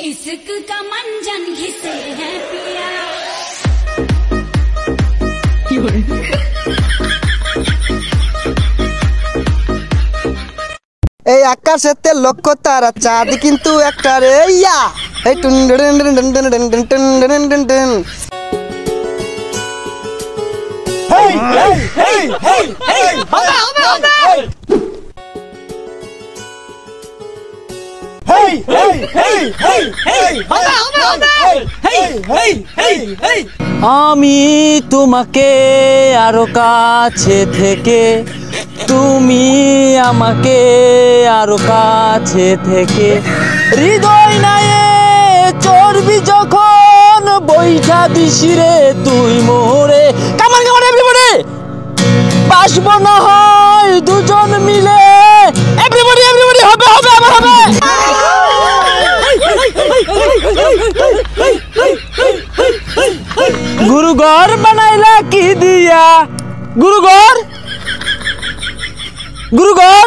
इश्क का मंजन घिसे है पिया। এই আকাশেতে লক্ষ্য তারা চাঁদ কিন্তু একটা রে ইয়া এই টুন টুন টুন টুন টুন টুন টুন টুন টুন টুন। হেই হেই হেই হেই হেই হবে হবে হবে হেই হেই হেই হেই হেই হবে হবে হবে হেই হেই হেই হেই। আমি তোমাকে আরো কাছে থেকে, তুমি আমাকে আরো কাছে থেকে, হৃদয় নায়ে চর্বি যখন বৈঠা দিশিরে তুই মোরে। কামান কামান এভরিবডি বাসবো না হয় দুজন মিলে। এভরিবডি এভরিবডি হবে হবে আবার হবে। গুরু ঘর বানাইলা কি দিয়া? গুরু ঘর গুরু ঘর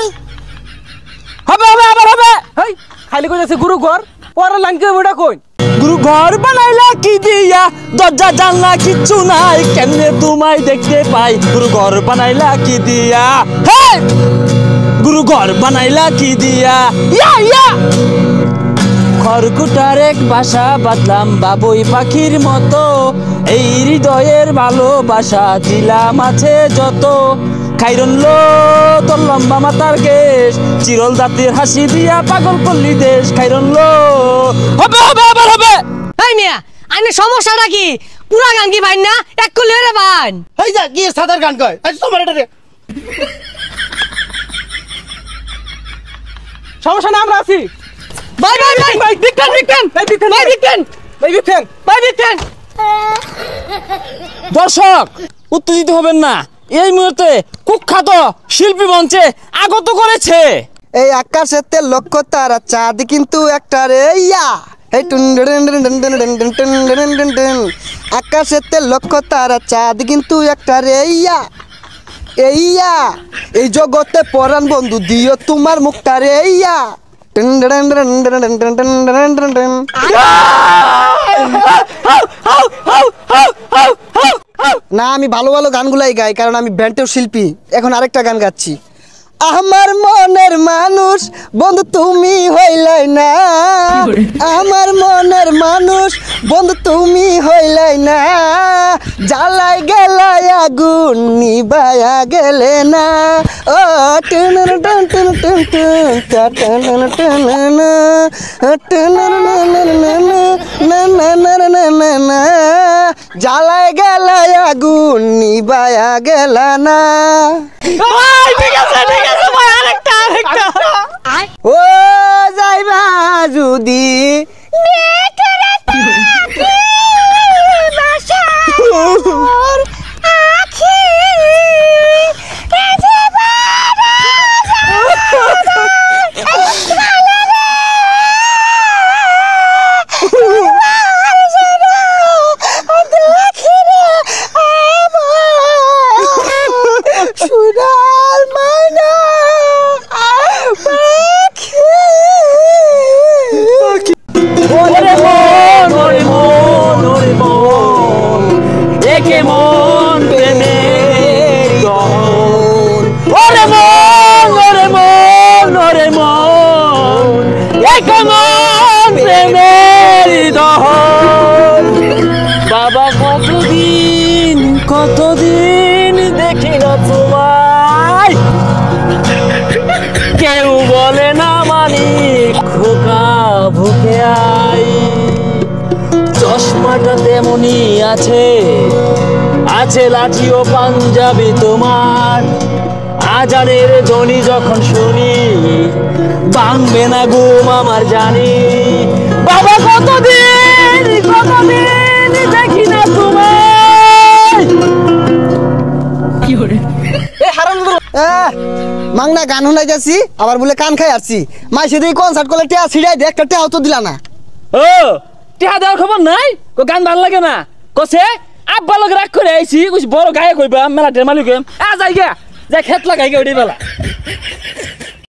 হবে হবে আবার হবে। হেই খালি কই আছে গুরু ঘর পরে লাইন কে বড়া কই? গুরু ঘর বানাইলা কি দিয়া? দরজা জানলা কিচ্ছু নাই, কেমনে তোমায় দেখতে পাই? গুরু ঘর বানাইলা কি দিয়া? হে গুরু ঘর বানাইলা কি দিয়া? ইয়া ইয়া খড়কুটার এক বাসা বাঁধলাম বাবুই পাখির মতো, এই হৃদয়ের ভালোবাসা দিলাম আছে যত। খাইরন লো তোর লম্বা মাথার কেশ, চিরল জাতির হাসি দিয়া পাগল করলি দেশ। খাইরন লো হবে হবে আবার হবে। এই মিয়া আইনে সমস্যাটা কি? পুরা গান কি ভাই না এক কলি রে ভাই? এই যা কি সাদার গান কয় আজ তোমার এটা রে। সমস্যা না আমরা আছি। ভাই ভাই ভাই ভাই বিজ্ঞান বিজ্ঞান ভাই বিজ্ঞান ভাই বিজ্ঞান ভাই বিজ্ঞান ভাই বিজ্ঞান। দর্শক উত্তেজিত হবেন না, এই মুহূর্তে কুখ্যাত শিল্পী মঞ্চে আগত করেছে। এই আকাশেতে লক্ষ্য তারা চাঁদ কিন্তু একটা রে ইয়া এই টুন টুন টুন টুন টুন টুন টুন টুন টুন টুন। আকাশেতে লক্ষ্য তারা চাঁদ কিন্তু একটা রে ইয়া ইয়া। এই জগতে পরাণ বন্ধু দিও তোমার মুখটা রে ইয়া টুন টুন টুন টুন টুন টুন টুন টুন টুন। না আমি ভালো ভালো গানগুলাই গাই, কারণ আমি ব্যান্ডের শিল্পী। এখন আরেকটা গান গাচ্ছি। আমার মনের মানুষ বন্ধু তুমি হইলাই না, আমার মনের মানুষ বন্ধু তুমি হইলাই না, জ্বালাই গেলাই আগুন নিবায়া গেলে না। ও টুন টুন টুন টুন টুন টুন টুন জ্বালাই গেলাই আগুন নিবায়া গেলা না। ও যাইবা যদি বাবা কতদিন কতদিন দেখি না তোমায়, কেউ বলে না মানি খোকা ভুকে আই। চশমাটা তেমনি আছে, আছে লাঠি ও পাঞ্জাবি তোমার। আজানের ধ্বনি যখন শুনি ভাঙবে না ঘুম আমার জানি। বাবা কতদিন কতদিন দেখি না তোমায়। মাংনা গান শুনাই যাচ্ছি আবার বলে কান খাই আসছি। মাই সেদিন কনসার্ট করলে টিয়া ছিড়াই দে, একটা টিয়াও তো দিলা না। ও টিহা দেওয়ার খবর নাই? গান ভাল লাগে না কছে আব্বা লোক রাগ করে আইছি, বড় গায়ে কইবা মেলা মালিক যাই গা যাই খেত লাগাই গে ওই বেলা।